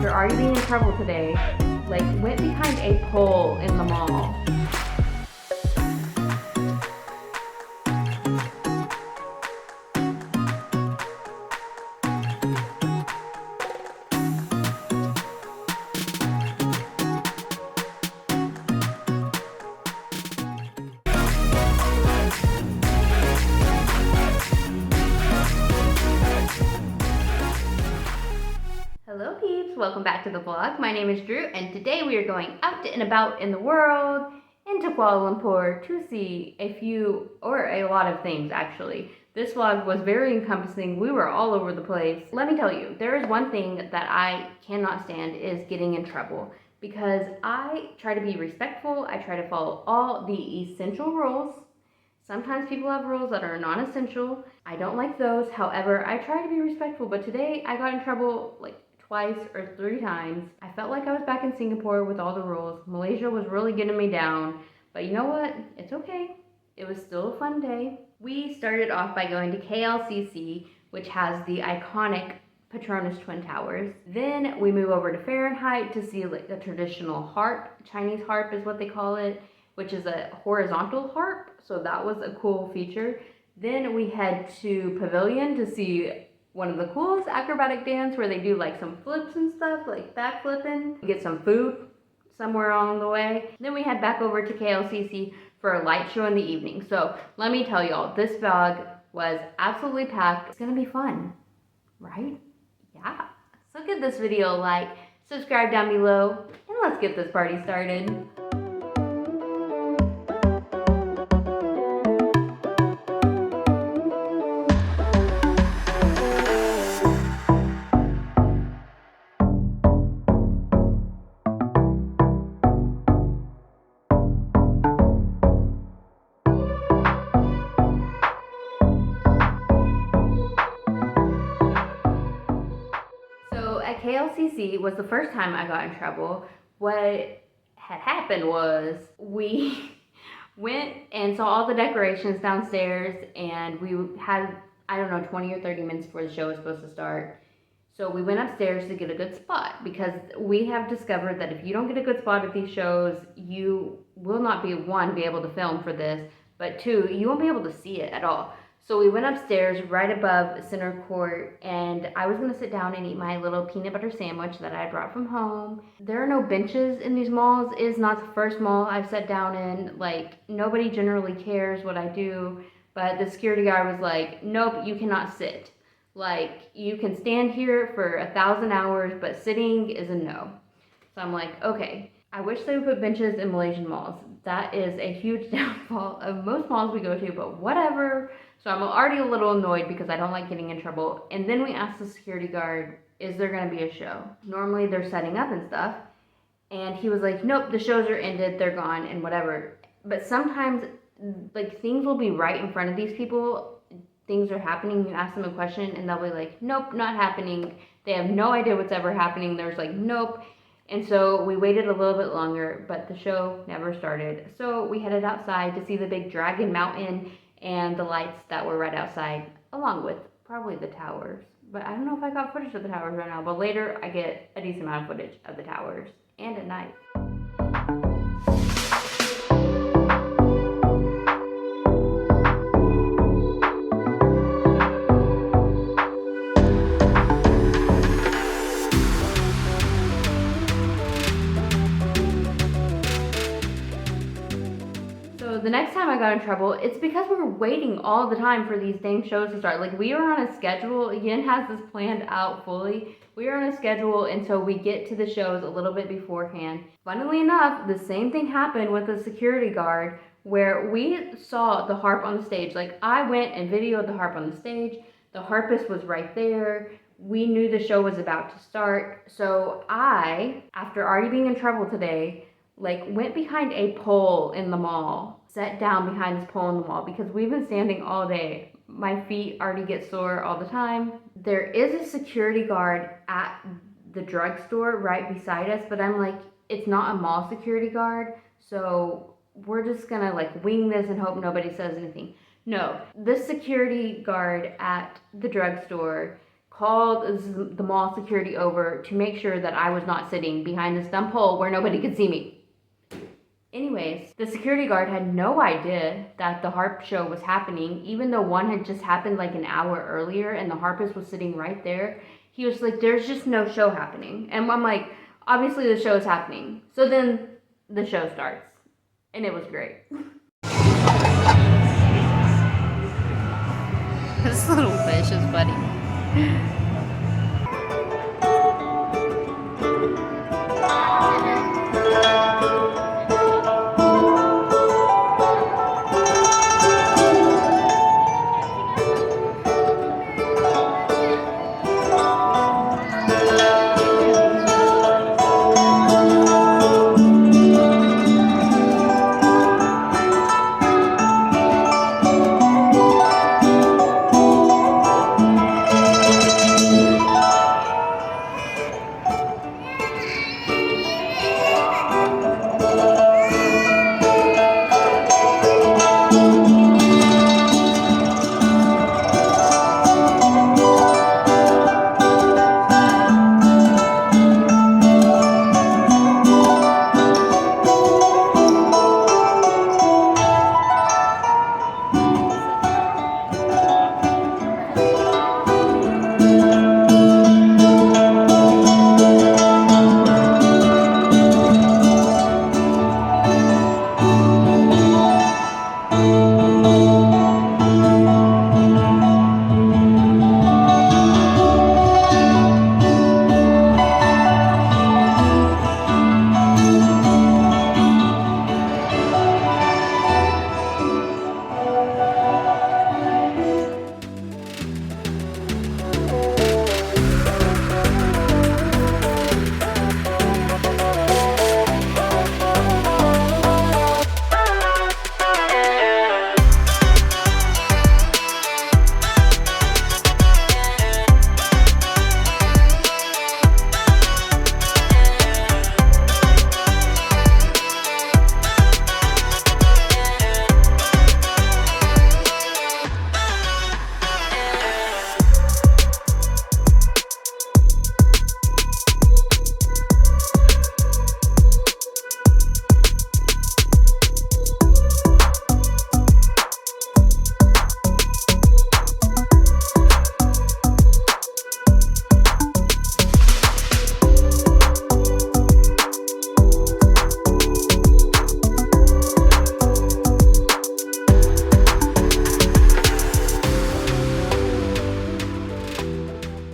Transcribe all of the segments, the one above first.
after already being in trouble today, like went behind a pole in the mall. Hello peeps, welcome back to the vlog. My name is Drew and today we are going out and about in the world, into Kuala Lumpur to see a few, or a lot of things actually. This vlog was very encompassing. We were all over the place. Let me tell you, there is one thing that I cannot stand is getting in trouble, because I try to be respectful. I try to follow all the essential rules. Sometimes people have rules that are non-essential. I don't like those. However, I try to be respectful, but today I got in trouble like twice or 3 times. I felt like I was back in Singapore with all the rules. Malaysia was really getting me down, but you know what? It's okay. It was still a fun day. We started off by going to KLCC, which has the iconic Petronas Twin Towers. Then we move over to Fahrenheit to see like a traditional harp. Chinese harp is what they call it, which is a horizontal harp. So that was a cool feature. Then we head to Pavilion to see one of the coolest acrobatic dance where they do like some flips and stuff, like backflipping. Get some food somewhere along the way. Then we head back over to KLCC for a light show in the evening. So let me tell y'all, this vlog was absolutely packed. It's gonna be fun, right? Yeah. So give this video a like, subscribe down below, and let's get this party started. At KLCC was the first time I got in trouble. What had happened was we went and saw all the decorations downstairs, and we had, I don't know, 20 or 30 minutes before the show was supposed to start. So we went upstairs to get a good spot, because we have discovered that if you don't get a good spot at these shows, you will not be, one, be able to film for this, but two, you won't be able to see it at all. So we went upstairs right above center court, and I was gonna sit down and eat my little peanut butter sandwich that I brought from home. There are no benches in these malls. It is not the first mall I've sat down in. Like, nobody generally cares what I do, but the security guard was like, nope, you cannot sit. Like, you can stand here for 1,000 hours, but sitting is a no. So I'm like, okay. I wish they would put benches in Malaysian malls. That is a huge downfall of most malls we go to, but whatever. So I'm already a little annoyed because I don't like getting in trouble. And then we asked the security guard, is there gonna be a show? Normally they're setting up and stuff. And he was like, nope, the shows are ended, they're gone, and whatever. But sometimes, like, things will be right in front of these people. Things are happening, you ask them a question, and they'll be like, nope, not happening. They have no idea what's ever happening. There's like, nope. And so we waited a little bit longer, but the show never started. So we headed outside to see the big Dragon Mountain and the lights that were right outside, along with probably the towers. But I don't know if I got footage of the towers right now, but later I get a decent amount of footage of the towers, and at night. The next time I got in trouble, it's because we were waiting all the time for these dang shows to start. Like, we were on a schedule. Yin has this planned out fully. We were on a schedule, and so we get to the shows a little bit beforehand. Funnily enough, the same thing happened with the security guard, where we saw the harp on the stage. Like, I went and videoed the harp on the stage. The harpist was right there. We knew the show was about to start. So I, after already being in trouble today, like, went behind a pole in the mall. Sat down behind this pole in the mall because we've been standing all day. My feet already get sore all the time. There is a security guard at the drugstore right beside us, but I'm like, it's not a mall security guard, so we're just gonna like wing this and hope nobody says anything. No, this security guard at the drugstore called the mall security over to make sure that I was not sitting behind this dumb pole where nobody could see me. Anyways, the security guard had no idea that the harp show was happening, even though one had just happened like an hour earlier and the harpist was sitting right there. He was like, there's just no show happening. And I'm like, obviously the show is happening. So then the show starts. And it was great. This little fish is funny.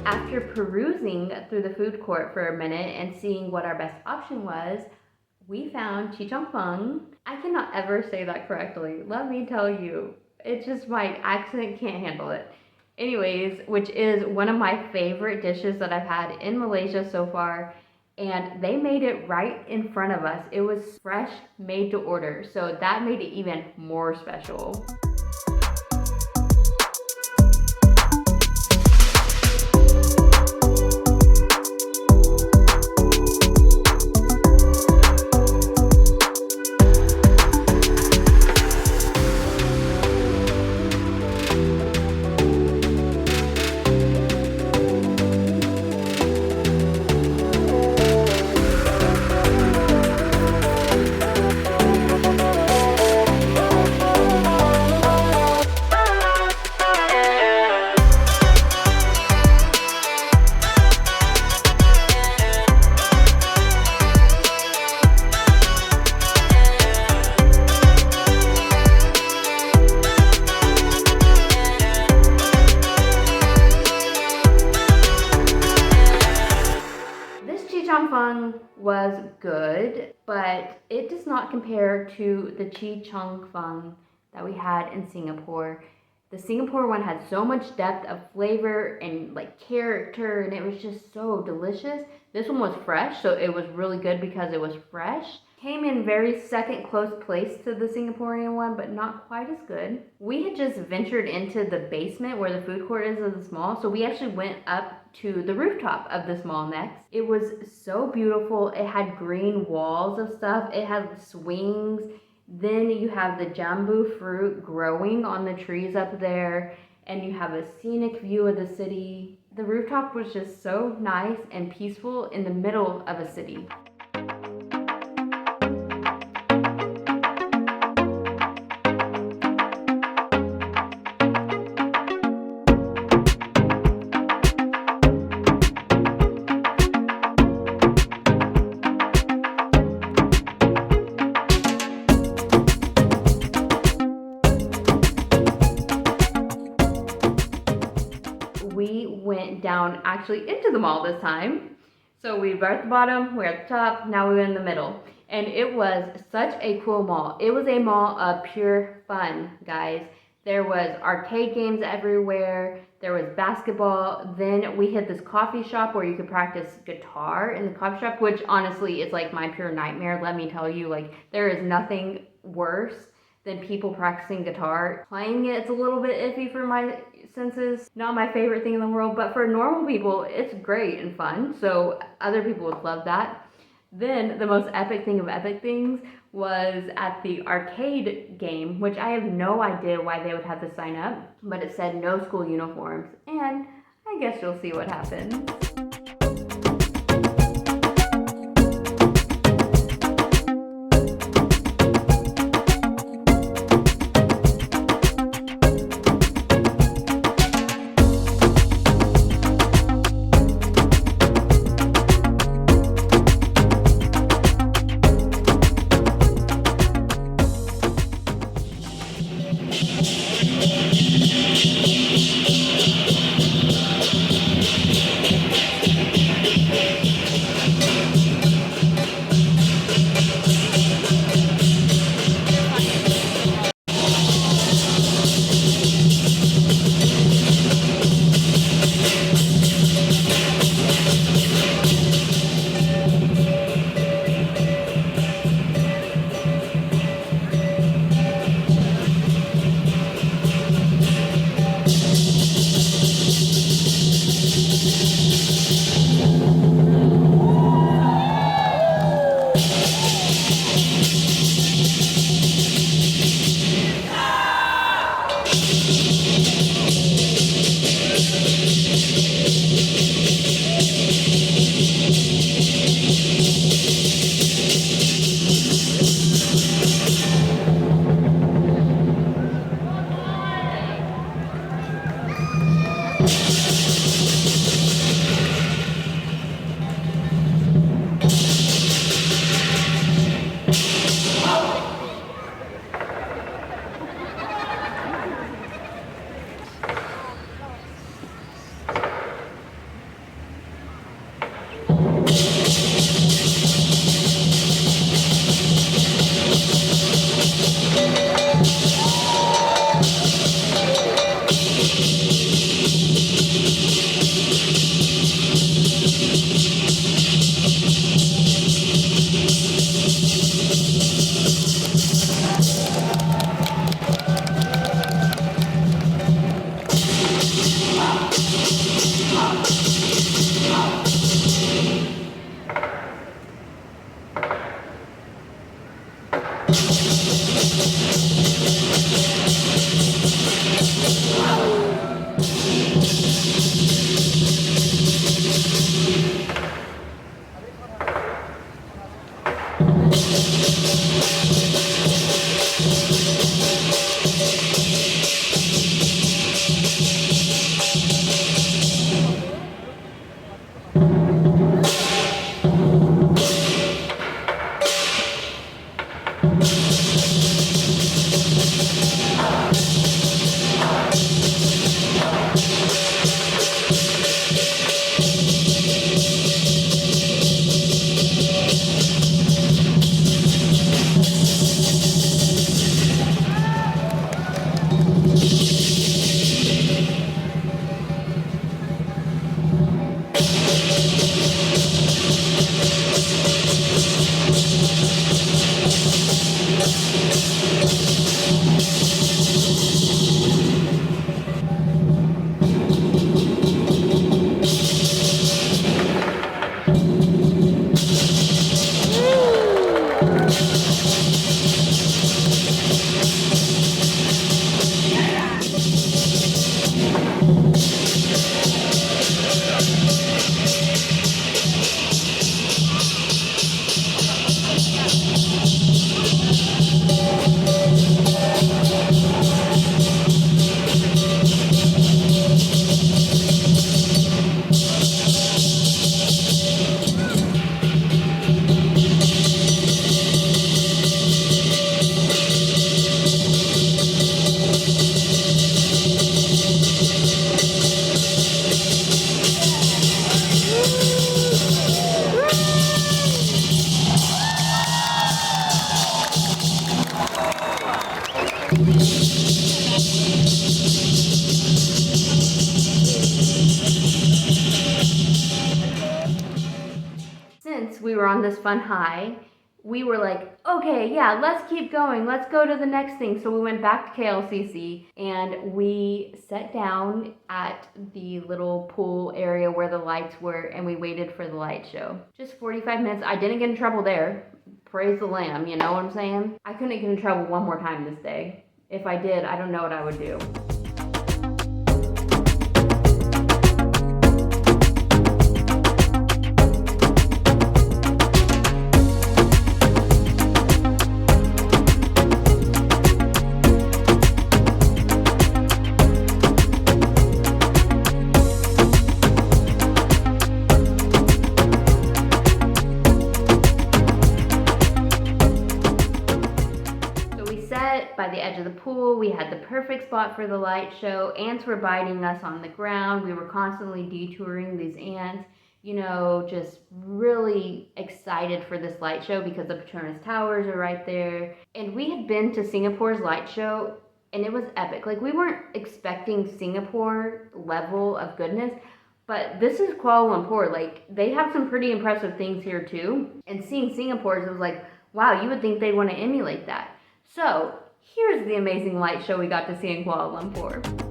After perusing through the food court for a minute and seeing what our best option was, we found chee chong. I cannot ever say that correctly. Let me tell you, it's just my accent can't handle it. Anyways, which is one of my favorite dishes that I've had in Malaysia so far. And they made it right in front of us. It was fresh, made to order. So that made it even more special. Was good, but it does not compare to the chee chong fung that we had in Singapore. The Singapore one had so much depth of flavor and like character, and it was just so delicious. This one was fresh, so it was really good because it was fresh. Came in very second close place to the Singaporean one, but not quite as good. We had just ventured into the basement where the food court is of this mall, so we actually went up to the rooftop of this mall next. It was so beautiful. It had green walls of stuff. It had swings. Then you have the jambu fruit growing on the trees up there, and you have a scenic view of the city. The rooftop was just so nice and peaceful in the middle of a city. We went down actually into the mall this time. So we were at the bottom, we're at the top, now we're in the middle. And it was such a cool mall. It was a mall of pure fun, guys. There was arcade games everywhere, there was basketball. Then we hit this coffee shop where you could practice guitar in the coffee shop, which honestly is like my pure nightmare. Let me tell you, like, there is nothing worse than people practicing guitar. Playing it's a little bit iffy for my senses. Not my favorite thing in the world, but for normal people, it's great and fun. So other people would love that. Then the most epic thing of epic things was at the arcade game, which I have no idea why they would have to sign up, but it said no school uniforms. And I guess you'll see what happens. since we were on this fun high, we were like, okay, yeah, let's keep going. Let's go to the next thing. So we went back to KLCC and we sat down at the little pool area where the lights were and we waited for the light show. Just 45 minutes. I didn't get in trouble there. Praise the Lamb, you know what I'm saying? I couldn't get in trouble one more time this day. If I did, I don't know what I would do. By the edge of the pool, we had the perfect spot for the light show. Ants were biting us on the ground. We were constantly detouring these ants, you know, just really excited for this light show because the Petronas towers are right there. And we had been to Singapore's light show and it was epic. Like, we weren't expecting Singapore level of goodness, but this is Kuala Lumpur. Like, they have some pretty impressive things here too. And seeing Singapore's, it was like, wow, you would think they'd want to emulate that. So here's the amazing light show we got to see in Kuala Lumpur.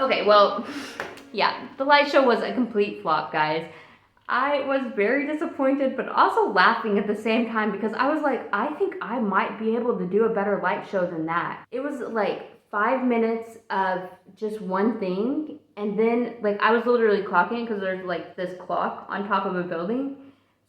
Okay, well, yeah, the light show was a complete flop, guys. I was very disappointed, but also laughing at the same time because I was like, I think I might be able to do a better light show than that. It was like 5 minutes of just one thing, and then like I was literally clocking because there's like this clock on top of a building.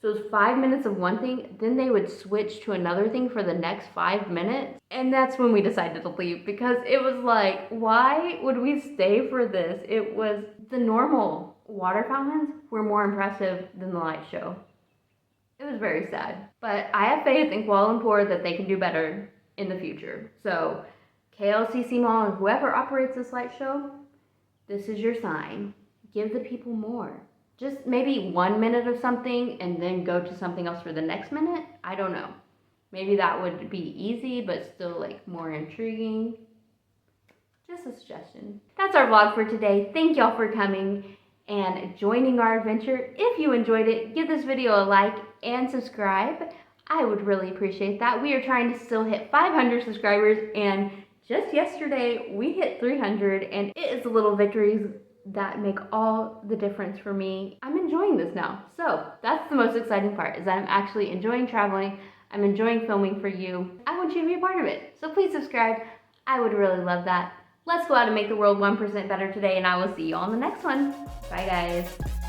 So it was 5 minutes of one thing, then they would switch to another thing for the next 5 minutes. And that's when we decided to leave because it was like, why would we stay for this? It was, the normal water fountains were more impressive than the light show. It was very sad. But I have faith in Kuala Lumpur that they can do better in the future. So KLCC Mall and whoever operates this light show, this is your sign. Give the people more. Just maybe 1 minute of something and then go to something else for the next minute. I don't know. Maybe that would be easy, but still like more intriguing. Just a suggestion. That's our vlog for today. Thank y'all for coming and joining our adventure. If you enjoyed it, give this video a like and subscribe. I would really appreciate that. We are trying to still hit 500 subscribers, and just yesterday we hit 300, and it is the little victories that make all the difference for me. I'm enjoying this now. So that's the most exciting part, is that I'm actually enjoying traveling. I'm enjoying filming for you. I want you to be a part of it. So please subscribe. I would really love that. Let's go out and make the world 1% better today, and I will see you on the next one. Bye, guys.